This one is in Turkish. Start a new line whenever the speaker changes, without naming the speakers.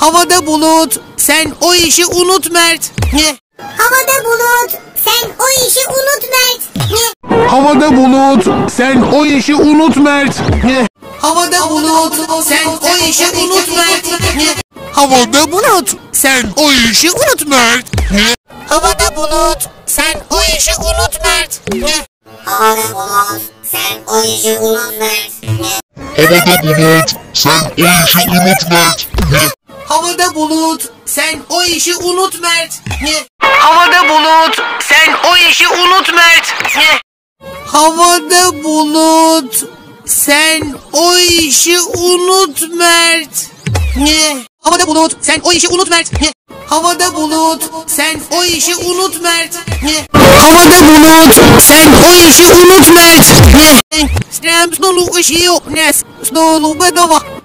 Havada bulut, sen o işi unut Mert.
Havada bulut, sen o işi unut Mert.
Havada bulut, sen o işi unut Mert.
Havada bulut, sen o işi unut Mert. Havada bulut, sen o işi unut Mert. Havada bulut, sen o işi unut Mert.
Havada bulut, sen o işi unut Mert.
Havada bulut, sen o işi unut Mert.
Havada bulut, sen o işi unut Mert. Havada bulut, sen o işi unut Mert. Havada bulut, sen o işi unut Mert. Havada bulut, sen o işi unut Mert. Havada bulut, sen o işi unut Mert. Havada bulut, sen o işi unut Mert. Snem snolu ışığı, nes snolu bedava.